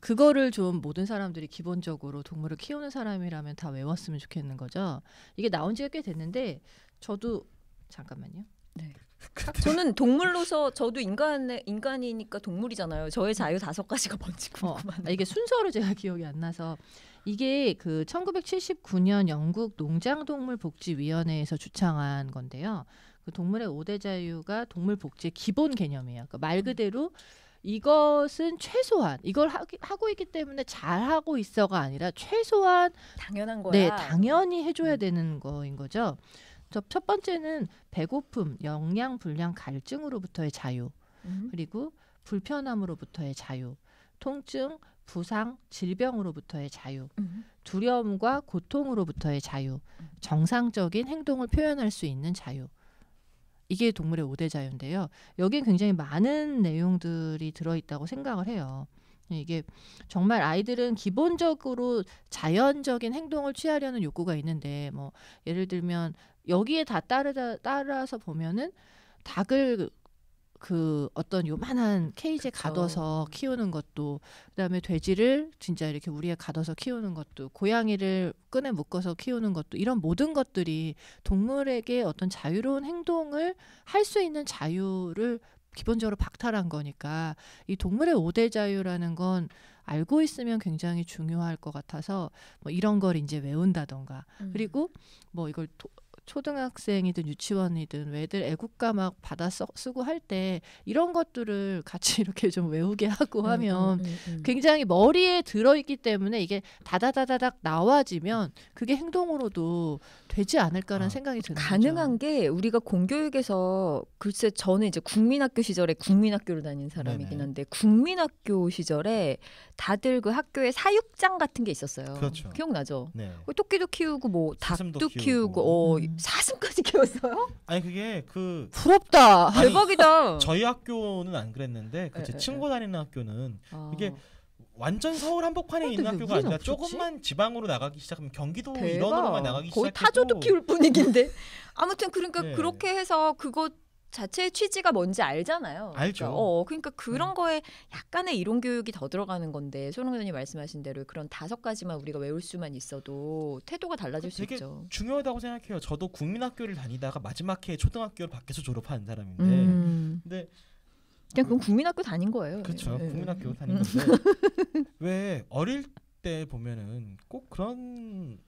그거를 좀 모든 사람들이 기본적으로 동물을 키우는 사람이라면 다 외웠으면 좋겠는 거죠. 이게 나온 지가 꽤 됐는데 저도 잠깐만요. 저는 동물로서 저도 인간이니까 동물이잖아요. 저의 자유 5가지가 뭔지 궁금하네요. 이게 순서로 제가 기억이 안 나서 이게 그 1979년 영국 농장동물복지위원회에서 주창한 건데요. 그 동물의 5대 자유가 동물 복지의 기본 개념이에요. 그러니까 말 그대로 이것은 최소한 이걸 하고 있기 때문에 잘하고 있어가 아니라 최소한 당연한 거야. 네, 당연히 해줘야 되는 거인 거죠. 첫 번째는 배고픔, 영양 불량 갈증으로부터의 자유, 그리고 불편함으로부터의 자유, 통증, 부상, 질병으로부터의 자유, 두려움과 고통으로부터의 자유, 정상적인 행동을 표현할 수 있는 자유. 이게 동물의 5대 자유인데요. 여기에 굉장히 많은 내용들이 들어있다고 생각을 해요. 이게 정말 아이들은 기본적으로 자연적인 행동을 취하려는 욕구가 있는데 뭐 예를 들면 여기에 다 따라서 보면은 닭을 그 어떤 요만한 케이지에 그쵸. 가둬서 키우는 것도, 그다음에 돼지를 진짜 이렇게 우리에 가둬서 키우는 것도, 고양이를 끈에 묶어서 키우는 것도, 이런 모든 것들이 동물에게 어떤 자유로운 행동을 할 수 있는 자유를 기본적으로 박탈한 거니까 이 동물의 5대 자유라는 건 알고 있으면 굉장히 중요할 것 같아서 뭐 이런 걸 이제 외운다던가, 그리고 뭐 이걸 초등학생이든 유치원이든 애들 애국가 막 받아 쓰고 할 때 이런 것들을 같이 이렇게 좀 외우게 하고 하면 굉장히 머리에 들어있기 때문에 이게 다다다다닥 나와지면 그게 행동으로도 되지 않을까라는 생각이 드는 가능한 거죠. 게 우리가 공교육에서 글쎄 저는 이제 국민학교 시절에 국민학교를 다닌 사람이긴 네네. 한데 국민학교 시절에 다들 그 학교에 사육장 같은 게 있었어요. 그렇죠. 기억나죠? 네. 토끼도 키우고 뭐 사슴도 닭도 키우고. 키우고 사슴까지 키웠어요? 아니 그게 그 부럽다. 아니, 대박이다. 저희 학교는 안 그랬는데 그 제 에, 친구 다니는 학교는 아. 이게 완전 서울 한복판에 있는 왜 학교가 우리는 아니라 없었지? 조금만 지방으로 나가기 시작하면 경기도 대박. 일원으로만 나가기 거의 시작했고 타조도 키울 분위기인데 아무튼 그러니까 네. 그렇게 해서 그거 자체의 취지가 뭔지 알잖아요. 알죠. 그러니까 그런 거에 약간의 이론 교육이 더 들어가는 건데 소롱교수님 말씀하신 대로 그런 5가지만 우리가 외울 수만 있어도 태도가 달라질 수 되게 있죠. 중요하다고 생각해요. 저도 국민학교를 다니다가 마지막 해에 초등학교를 밖에서 졸업한 사람인데 근데 그냥 그건 국민학교 다닌 거예요. 그렇죠. 예. 국민학교 다닌 건데 왜 어릴 때 보면은 꼭 그런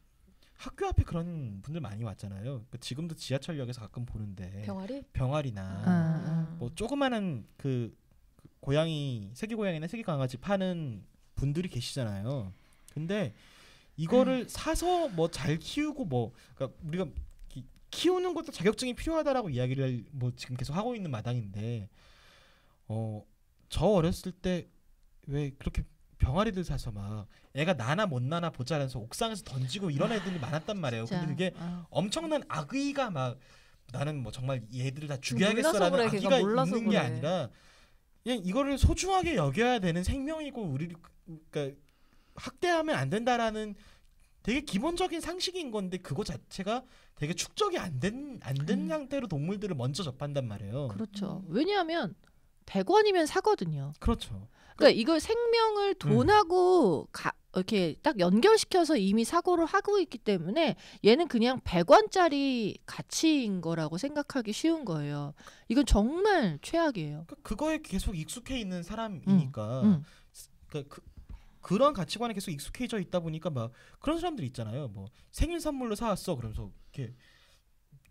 학교 앞에 그런 분들 많이 왔잖아요. 그러니까 지금도 지하철역에서 가끔 보는데 병아리나 뭐 조그마한 그 고양이 새끼 고양이나 새끼 강아지 파는 분들이 계시잖아요. 근데 이거를 사서 뭐 잘 키우고 뭐 그러니까 우리가 키우는 것도 자격증이 필요하다라고 이야기를 뭐 지금 계속 하고 있는 마당인데 저 어렸을 때 왜 그렇게 병아리들 사서 막 애가 나나 못 나나 보자면서 옥상에서 던지고 이런 애들이 많았단 말이에요. 근데 그게 엄청난 악의가 막 나는 뭐 정말 얘들을 다 죽여야겠어라는 그래, 악의가 몰라서 있는 게 그래. 아니라 그냥 이거를 소중하게 여겨야 되는 생명이고 우리 그러니까 학대하면 안 된다라는 되게 기본적인 상식인 건데 그거 자체가 되게 축적이 안 된 형태로 동물들을 먼저 접한단 말이에요. 그렇죠. 왜냐하면 100원이면 사거든요. 그렇죠. 그러니까 이걸 생명을 돈하고 이렇게 딱 연결시켜서 이미 사고를 하고 있기 때문에 얘는 그냥 100원짜리 가치인 거라고 생각하기 쉬운 거예요. 이건 정말 최악이에요. 그거에 계속 익숙해 있는 사람이니까 그러니까 그런 가치관에 계속 익숙해져 있다 보니까 막 그런 사람들이 있잖아요. 뭐 생일 선물로 사왔어. 그러면서 이렇게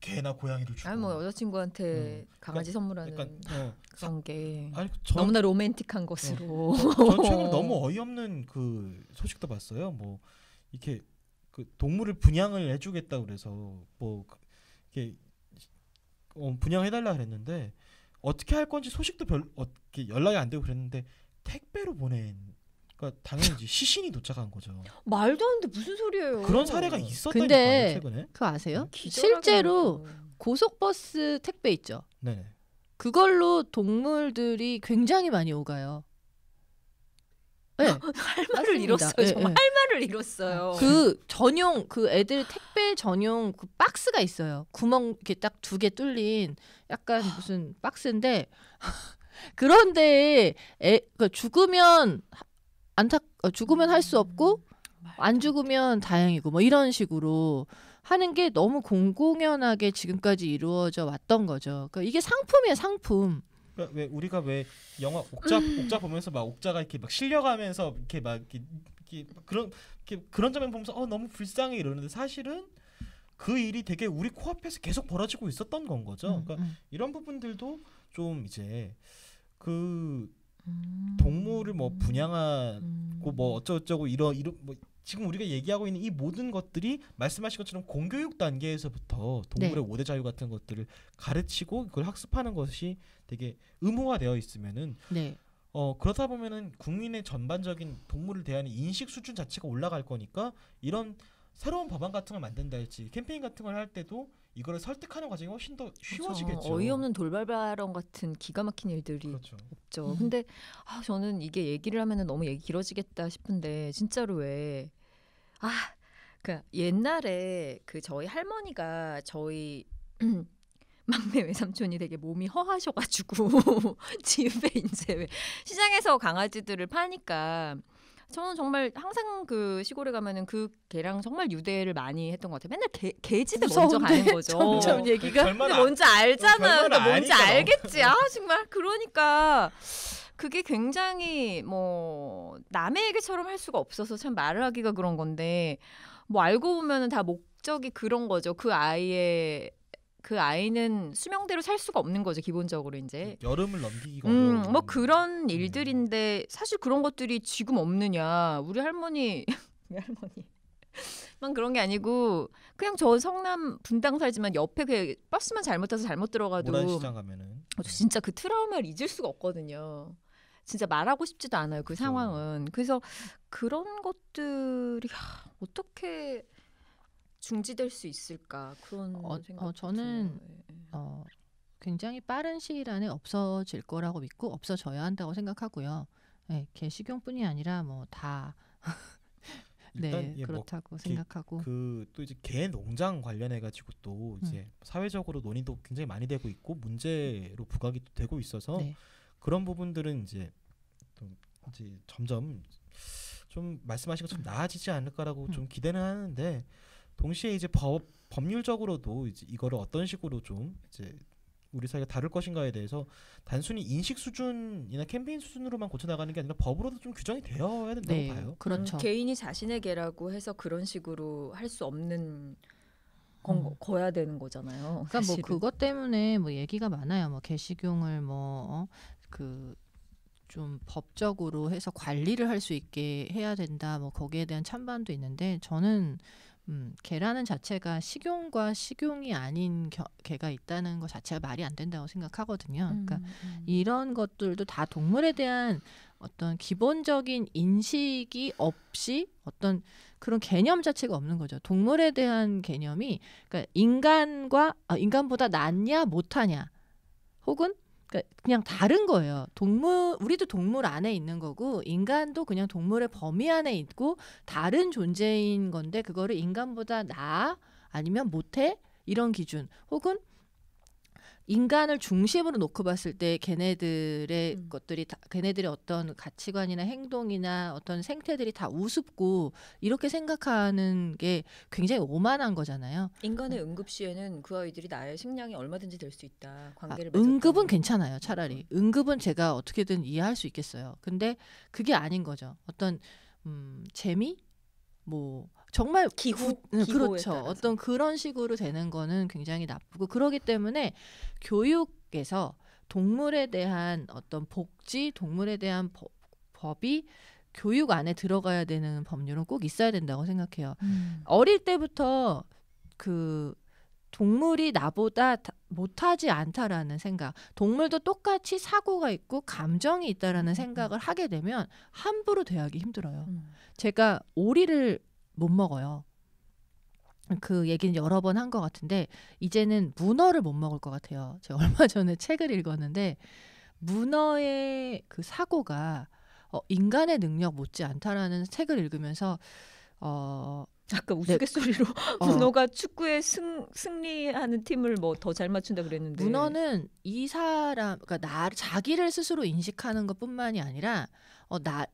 개나 고양이를 주고. 아니 뭐 여자친구한테 강아지 선물하는 그런 게 너무나 로맨틱한 것으로. 전 최근에 너무 어이없는 그 소식도 봤어요. 뭐 이렇게 그 동물을 분양을 해주겠다 그래서 뭐 이렇게 분양해달라 그랬는데 어떻게 할 건지 소식도 어떻게 연락이 안 되고 그랬는데 택배로 그러니까 당연히 이제 시신이 도착한 거죠. 말도 안 돼. 무슨 소리예요. 그런 사례가 있었다니까요. 근데 최근에. 그거 아세요? 실제로 고속버스 택배 있죠. 네네. 그걸로 동물들이 굉장히 많이 오가요. 네. 할 말을 잃었어요. 정말 할 말을 잃었어요. 그 전용 그 애들 택배 전용 그 박스가 있어요. 구멍 이렇게 딱 2개 뚫린 약간 무슨 박스인데 그런데 그러니까 죽으면 죽으면 할 수 없고 안 죽으면 다행이고 뭐 이런 식으로 하는 게 너무 공공연하게 지금까지 이루어져 왔던 거죠. 그러니까 이게 상품이에요, 상품. 그러니까 왜 우리가 왜 영화 옥자 보면서 막 옥자가 이렇게 막 실려가면서 이렇게 막 이렇게 그런 장면 보면서 너무 불쌍해 이러는데 사실은 그 일이 되게 우리 코앞에서 계속 벌어지고 있었던 건 거죠. 그러니까 이런 부분들도 좀 이제 그 동물을 뭐 분양하고 뭐 어쩌고저쩌고 이런 뭐 지금 우리가 얘기하고 있는 이 모든 것들이 말씀하신 것처럼 공교육 단계에서부터 동물의 5대 자유 같은 것들을 가르치고 그걸 학습하는 것이 되게 의무화되어 있으면은 그러다 보면은 국민의 전반적인 동물을 대하는 인식 수준 자체가 올라갈 거니까 이런 새로운 법안 같은 걸 만든다 할지 캠페인 같은 걸 할 때도 이거를 설득하는 과정이 훨씬 더 쉬워지겠죠. 그렇죠. 어이없는 돌발 발언 같은 기가 막힌 일들이 없죠. 근데 저는 이게 얘기를 하면은 너무 얘기 길어지겠다 싶은데 진짜로 그 옛날에 그 저희 할머니가 저희 막내 외삼촌이 되게 몸이 허하셔가지고 집에 이제 시장에서 강아지들을 파니까 저는 정말 항상 그 시골에 가면은 그 개랑 정말 유대를 많이 했던 것 같아요. 맨날 개집에 먼저 가는 거죠. 점점 얘기가. 근데 뭔지 알잖아요. 그러니까 뭔지 알겠지. 정말 그러니까 그게 굉장히 뭐 남의 얘기처럼 할 수가 없어서 참 말을 하기가 그런 건데 뭐 알고 보면은 다 목적이 그런 거죠. 그 아이는 수명대로 살 수가 없는 거죠. 기본적으로 이제 여름을 넘기기가 어려운 뭐 그런 일들인데 사실 그런 것들이 지금 없느냐. 우리 할머니만 그런 게 아니고 그냥 저 성남 분당 살지만 옆에 그 버스만 잘못 타서 잘못 들어가도 모란시장 가면은 진짜 그 트라우마를 잊을 수가 없거든요. 진짜 말하고 싶지도 않아요. 그 상황은. 그래서 그런 것들이 어떻게 중지될 수 있을까 그런 생각. 저는 굉장히 빠른 시일 안에 없어질 거라고 믿고 없어져야 한다고 생각하고요. 개 식용뿐이 아니라 뭐 다 일단 예, 그렇다고 생각하고 그 또 이제 개 농장 관련해 가지고 또 이제 사회적으로 논의도 굉장히 많이 되고 있고 문제로 부각이 또 되고 있어서 네. 그런 부분들은 이제 또 이제 점점 좀 말씀하신 것처럼 나아지지 않을까라고 좀 기대는 하는데 동시에 이제 법률적으로도 이제 이거를 어떤 식으로 좀 이제 우리 사회가 다룰 것인가에 대해서 단순히 인식 수준이나 캠페인 수준으로만 고쳐 나가는 게 아니라 법으로도 좀 규정이 되어야 된다고 네, 봐요. 그렇죠. 개인이 자신의 개라고 해서 그런 식으로 할 수 없는 거야 되는 거잖아요. 그러니까 사실은. 뭐 그것 때문에 뭐 얘기가 많아요. 뭐 개식용을 뭐 그 좀 법적으로 해서 관리를 할 수 있게 해야 된다. 뭐 거기에 대한 찬반도 있는데 저는 개라는 자체가 식용과 식용이 아닌 개가 있다는 것 자체가 말이 안 된다고 생각하거든요. 그러니까 이런 것들도 다 동물에 대한 어떤 기본적인 인식이 없이 어떤 그런 개념 자체가 없는 거죠. 동물에 대한 개념이 그러니까 인간보다 낫냐 못하냐 혹은 그러니까 그냥 다른 거예요. 우리도 동물 안에 있는 거고 인간도 그냥 동물의 범위 안에 있고 다른 존재인 건데 그거를 인간보다 나아 아니면 못해 이런 기준 혹은 인간을 중심으로 놓고 봤을 때 걔네들의 것들이 다 걔네들의 어떤 가치관이나 행동이나 어떤 생태들이 다 우습고 이렇게 생각하는 게 굉장히 오만한 거잖아요. 인간의 응급시에는 그 아이들이 나의 식량이 얼마든지 될 수 있다. 관계를 응급은 괜찮아요. 차라리 응급은 제가 어떻게든 이해할 수 있겠어요. 근데 그게 아닌 거죠. 어떤 재미 뭐 정말 기호에 그렇죠. 따라서. 어떤 그런 식으로 되는 거는 굉장히 나쁘고 그러기 때문에 교육에서 동물에 대한 어떤 복지, 동물에 대한 법이 교육 안에 들어가야 되는 법률은 꼭 있어야 된다고 생각해요. 어릴 때부터 그 동물이 나보다 못하지 않다라는 생각, 동물도 똑같이 사고가 있고 감정이 있다라는 생각을 하게 되면 함부로 대하기 힘들어요. 제가 오리를 못 먹어요. 그 얘기는 여러 번 한 것 같은데 이제는 문어를 못 먹을 것 같아요. 제가 얼마 전에 책을 읽었는데 문어의 그 사고가 인간의 능력 못지 않다라는 책을 읽으면서 아까 우스갯소리로 문어가 축구에 승리하는 팀을 뭐 더 잘 맞춘다 그랬는데 문어는 이 사람 그러니까 자기를 스스로 인식하는 것뿐만이 아니라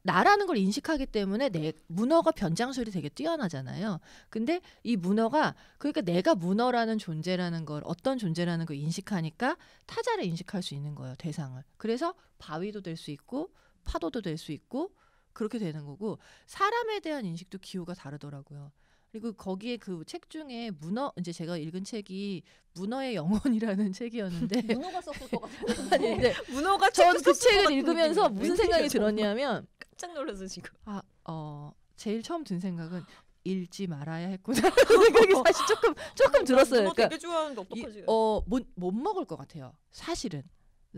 나라는 걸 인식하기 때문에 문어가 변장술이 되게 뛰어나잖아요. 근데 이 문어가 그러니까 내가 문어라는 존재라는 걸 어떤 존재라는 걸 인식하니까 타자를 인식할 수 있는 거예요. 대상을. 그래서 바위도 될 수 있고 파도도 될 수 있고 그렇게 되는 거고 사람에 대한 인식도 기호가 다르더라고요. 그리고 거기에 그 책 중에 이제 제가 읽은 책이 문어의 영혼이라는 책이었는데 문어가 썼을 것 같아요. 아니 근데 문어가 전 그 책을 읽으면서 무슨 생각이 들었냐면 깜짝 놀라서 지금 제일 처음 든 생각은 읽지 말아야 했구나 생각이 사실 조금 들었어요. 문어 그러니까 되게 좋아하는데 어떡하지? 못 먹을 것 같아요. 사실은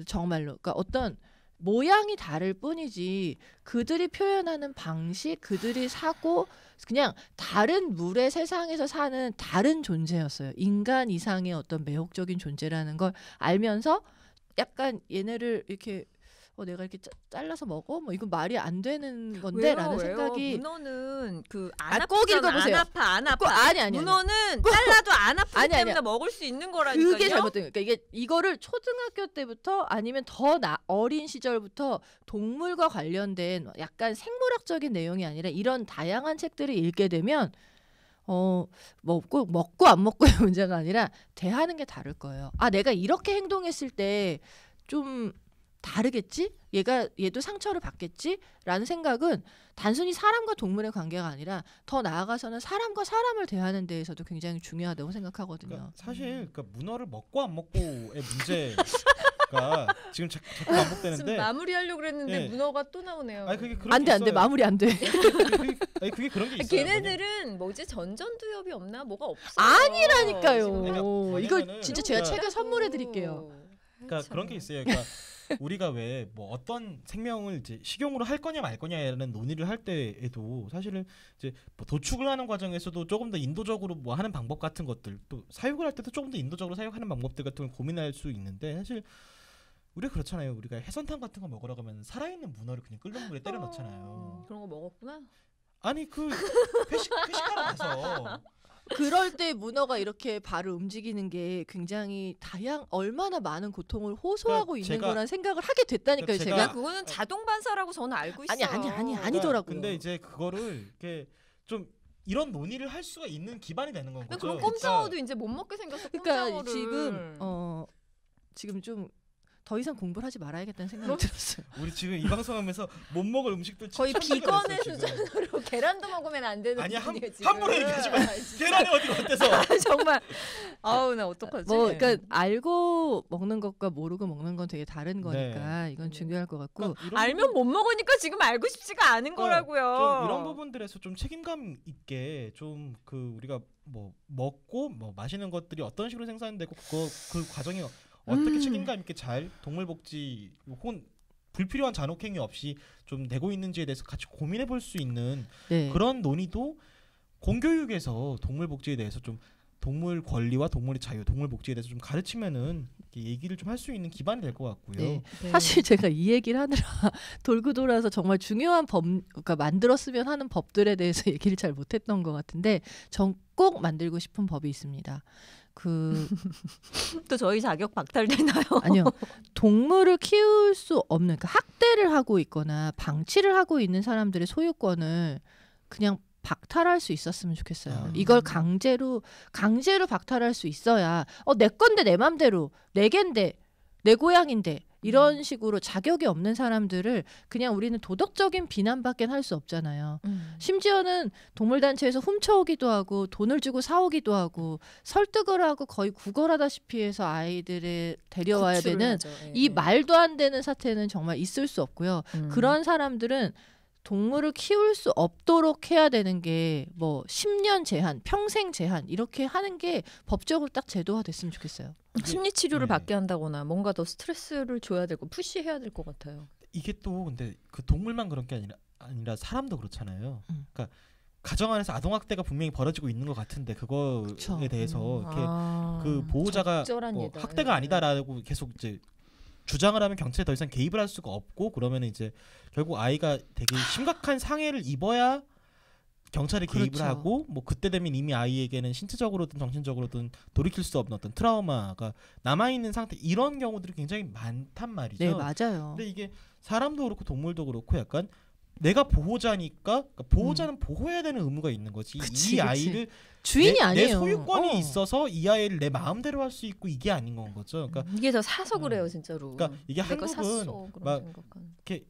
정말로. 그러니까 어떤 모양이 다를 뿐이지 그들이 표현하는 방식, 그들이 사고 그냥 다른 물의 세상에서 사는 다른 존재였어요. 인간 이상의 어떤 매혹적인 존재라는 걸 알면서 약간 얘네를 이렇게 내가 이렇게 잘라서 먹어? 뭐 이건 말이 안 되는 건데라는 생각이 문어는 꼭 읽어보세요. 안 아파. 아니. 문어는 잘라도 안 아프기 때문에 아니야. 먹을 수 있는 거라니까요. 그게 잘못된 거예요. 그러니까 이거를 초등학교 때부터 아니면 더 어린 시절부터 동물과 관련된 약간 생물학적인 내용이 아니라 이런 다양한 책들을 읽게 되면 꼭 먹고 안 먹고의 문제가 아니라 대하는 게 다를 거예요. 내가 이렇게 행동했을 때 좀 다르겠지? 얘도 상처를 받겠지?라는 생각은 단순히 사람과 동물의 관계가 아니라 더 나아가서는 사람과 사람을 대하는 데에서도 굉장히 중요하다고 생각하거든요. 그러니까 사실 문어를 먹고 안 먹고의 문제가 지금 자꾸 반복되는데 지금 마무리하려고 그랬는데 네. 문어가 또 나오네요. 그게 안 돼 마무리 안 돼. 그게 그런 게 있어요. 걔네들은 전전두엽이 없나 뭐가 없어. 아니라니까요. 그러니까 이거 진짜 제가 그러니까 책을 선물해 드릴게요. 그러니까 그런 게 있어요. 그러니까 우리가 왜 어떤 생명을 이제 식용으로 할 거냐 말 거냐라는 논의를 할 때에도 사실은 이제 도축을 하는 과정에서도 조금 더 인도적으로 하는 방법 같은 것들 또 사육을 할 때도 조금 더 인도적으로 사육하는 방법들 같은 걸 고민할 수 있는데 사실 우리가 그렇잖아요. 우리가 해선탕 같은 거 먹으러 가면 살아있는 문어를 그냥 끓는 물에 때려 넣잖아요. 그런 거 먹었구나. 아니 그 회식하러 가서 그럴 때 문어가 이렇게 발을 움직이는 게 굉장히 얼마나 많은 고통을 호소하고 그러니까 있는 제가- 거란 생각을 하게 됐다니까요. 그러니까 제가 그거는 자동 반사라고 저는 알고 있어요. 아니더라고요. 근데 이제 그거를 이렇게 좀 이런 논의를 할 수가 있는 기반이 되는 건 거죠. 그럼 꼼장어도 이제 못 먹게 생겼어. 그러니까 꼼장어를. 지금 좀 더 이상 공부를 하지 말아야겠다는 생각이 들었어요. 우리 지금 이 방송하면서 못 먹을 음식들 거의 추천드리고 비건의 있어, 지금. 수준으로 계란도 먹으면 안 되는 아니야, 분이에요, 지금. 함부로 얘기하지 마. 계란이 어디가 어때서? 정말 아우 나 어떡하지? 그러니까 알고 먹는 것과 모르고 먹는 건 되게 다른 거니까 이건 네. 중요할 것 같고 그러니까 이런 알면 못 먹으니까 지금 알고 싶지가 않은 거라고요. 좀 이런 부분들에서 좀 책임감 있게 좀 그 우리가 뭐 먹고 뭐 마시는 것들이 어떤 식으로 생산되고 그 과정이 어떻게 책임감 있게 잘 동물 복지 혹은 불필요한 잔혹행위 없이 좀 되고 있는지에 대해서 같이 고민해 볼 수 있는 네. 그런 논의도 공교육에서 동물 복지에 대해서 좀 동물 권리와 동물의 자유, 동물 복지에 대해서 좀 가르치면은 얘기를 좀 할 수 있는 기반이 될 것 같고요. 네. 네. 사실 제가 이 얘기를 하느라 돌고 돌아서 정말 중요한 그러니까 만들었으면 하는 법들에 대해서 얘기를 잘 못했던 것 같은데 전 꼭 만들고 싶은 법이 있습니다. 또 저희 자격 박탈되나요? 아니요. 동물을 키울 수 없는 그러니까 학대를 하고 있거나 방치를 하고 있는 사람들의 소유권을 그냥 박탈할 수 있었으면 좋겠어요. 이걸 강제로 박탈할 수 있어야 내 건데 내 맘대로 내 갠데 내 고향인데 이런 식으로 자격이 없는 사람들을 그냥 우리는 도덕적인 비난밖에 할 수 없잖아요. 심지어는 동물단체에서 훔쳐오기도 하고 돈을 주고 사오기도 하고 설득을 하고 거의 구걸하다시피 해서 아이들을 데려와야 되는 이 말도 안 되는 사태는 정말 있을 수 없고요. 그런 사람들은 동물을 키울 수 없도록 해야 되는 게 뭐 10년 제한, 평생 제한 이렇게 하는 게 법적으로 딱 제도화됐으면 좋겠어요. 심리 치료를 네. 받게 한다거나 뭔가 더 스트레스를 줘야 되고 푸시해야 될 것 같아요. 이게 또 근데 그 동물만 그런 게 아니라 사람도 그렇잖아요. 그러니까 가정 안에서 아동학대가 분명히 벌어지고 있는 것 같은데 그거에 그쵸. 대해서 이렇게 그 보호자가 적절한 예다. 학대가 아니다라고 계속 이제 주장을 하면 경찰에 더 이상 개입을 할 수가 없고 그러면 이제 결국 아이가 되게 심각한 상해를 입어야 경찰이 개입을 그렇죠. 하고 뭐 그때 되면 이미 아이에게는 신체적으로든 정신적으로든 돌이킬 수 없는 어떤 트라우마가 남아 있는 상태 이런 경우들이 굉장히 많단 말이죠. 네, 맞아요. 근데 이게 사람도 그렇고 동물도 그렇고 약간 내가 보호자니까 그러니까 보호자는 보호해야 되는 의무가 있는 거지. 그치, 이 아이를 주인이 아니에요. 내 소유권이 있어서 이 아이를 내 마음대로 할 수 있고 이게 아닌 건 거죠. 그러니까 이게 더 사서 그래요, 진짜로. 그러니까 이게 내가 샀어, 한국은 그런 막 생각하는. 이렇게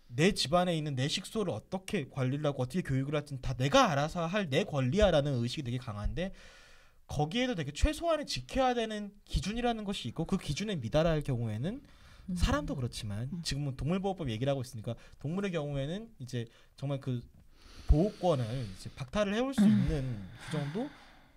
내 집안에 있는 내 식소를 어떻게 관리를 하고 어떻게 교육을 할지는 다 내가 알아서 할 내 권리야라는 의식이 되게 강한데 거기에도 되게 최소한의 지켜야 되는 기준이라는 것이 있고 그 기준에 미달할 경우에는 사람도 그렇지만 지금은 동물보호법 얘기를 하고 있으니까 동물의 경우에는 이제 정말 그 보호권을 이제 박탈을 해올 수 있는 규정도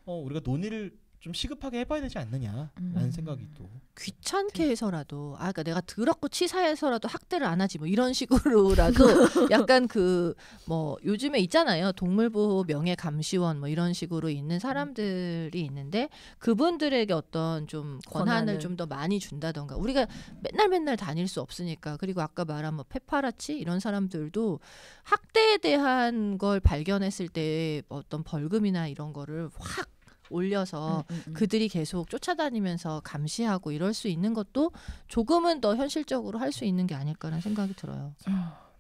우리가 논의를 좀 시급하게 해봐야 되지 않느냐라는 생각이 또 귀찮게 해서라도 그러니까 내가 더럽고 치사해서라도 학대를 안 하지 뭐 이런 식으로라도 약간 그 뭐 요즘에 있잖아요. 동물보호 명예감시원 뭐 이런 식으로 있는 사람들이 있는데 그분들에게 어떤 좀 권한을 좀 더 많이 준다던가 우리가 맨날 다닐 수 없으니까 그리고 아까 말한 뭐 페파라치 이런 사람들도 학대에 대한 걸 발견했을 때 어떤 벌금이나 이런 거를 확 올려서 그들이 계속 쫓아다니면서 감시하고 이럴 수 있는 것도 조금은 더 현실적으로 할 수 있는 게 아닐까라는 생각이 들어요.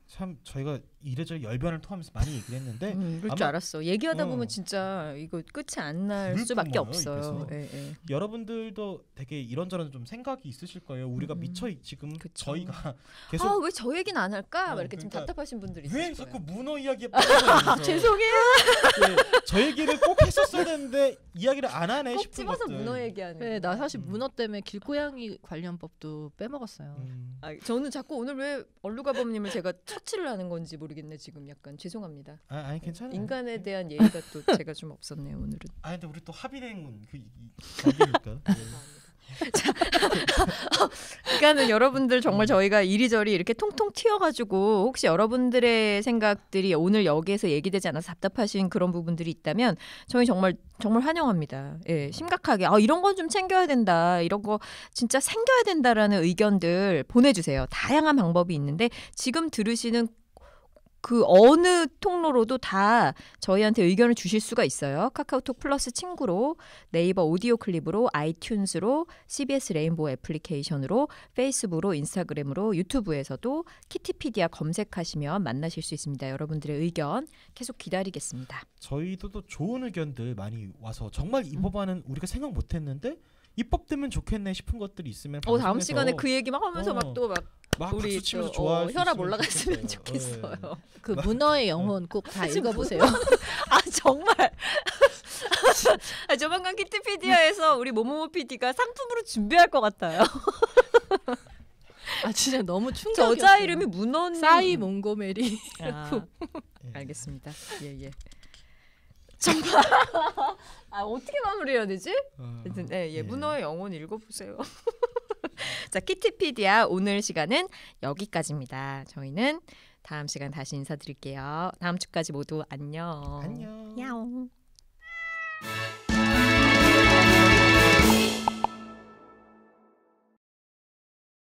참 저희가 이래저래 열변을 토하면서 많이 얘기를 했는데 이럴 줄 아마- 알았어. 얘기하다 보면 진짜 이거 끝이 안 날 물 수밖에 뿜어요, 없어요. 입에서. 예. 여러분들도 되게 이런저런 좀 생각이 있으실 거예요. 우리가 미처 지금 그쵸. 저희가 계속 왜 저 얘기는 안 할까? 막 이렇게 좀 그러니까 답답하신 분들이 왜 있으실 자꾸 거예요. 문어 이야기에 빠져서 죄송해요. 저 얘기를 꼭 했었어야 되는데 이야기를 안 하네 꼭 싶은 집어서 것들. 문어 얘기하는. 네, 나 사실 문어 때문에 길고양이 관련 법도 빼먹었어요. 저는 자꾸 오늘 왜 얼루가범님을 제가 처치를 하는 건지 모르겠네. 지금 약간 죄송합니다. 아니 괜찮아요. 인간에 대한 예의가 또 제가 좀 없었네요 오늘은. 근데 우리 또 합의된 그 관계니까. 그러니까는 여러분들 정말 저희가 이리저리 이렇게 통통 튀어가지고 혹시 여러분들의 생각들이 오늘 여기에서 얘기되지 않아서 답답하신 그런 부분들이 있다면 저희 정말 환영합니다. 예, 심각하게 이런 건 좀 챙겨야 된다, 이런 거 진짜 생겨야 된다라는 의견들 보내주세요. 다양한 방법이 있는데 지금 들으시는 그 어느 통로로도 다 저희한테 의견을 주실 수가 있어요. 카카오톡 플러스 친구로, 네이버 오디오 클립으로, 아이튠즈로, CBS 레인보우 애플리케이션으로, 페이스북으로, 인스타그램으로, 유튜브에서도 키티피디아 검색하시면 만나실 수 있습니다. 여러분들의 의견 계속 기다리겠습니다. 저희도 또 좋은 의견들 많이 와서 정말 이 법안은 우리가 생각 못했는데 입법되면 좋겠네 싶은 것들이 있으면 다음 방송에서 시간에 그 얘기 막 하면서 막 또 막 막 우리 박수 치면서 또, 좋아할 수 혈압 있으면 올라갔으면 좋겠어요. 좋겠어요. 그 문어의 영혼 꼭 다 읽어보세요. 아 정말 조만간 키티피디아에서 우리 모모모 PD가 상품으로 준비할 것 같아요. 아 진짜 너무 충격이었어요. 저자 이름이 문어님. 싸이 몽고메리. 아, 예. 알겠습니다. 예예. 정말 아 어떻게 마무리해야 되지? 하여튼 네, 예, 문어의 영혼 읽어보세요. 자 키티피디아 오늘 시간은 여기까지입니다. 저희는 다음 시간 다시 인사드릴게요. 다음 주까지 모두 안녕. 안녕. 야옹.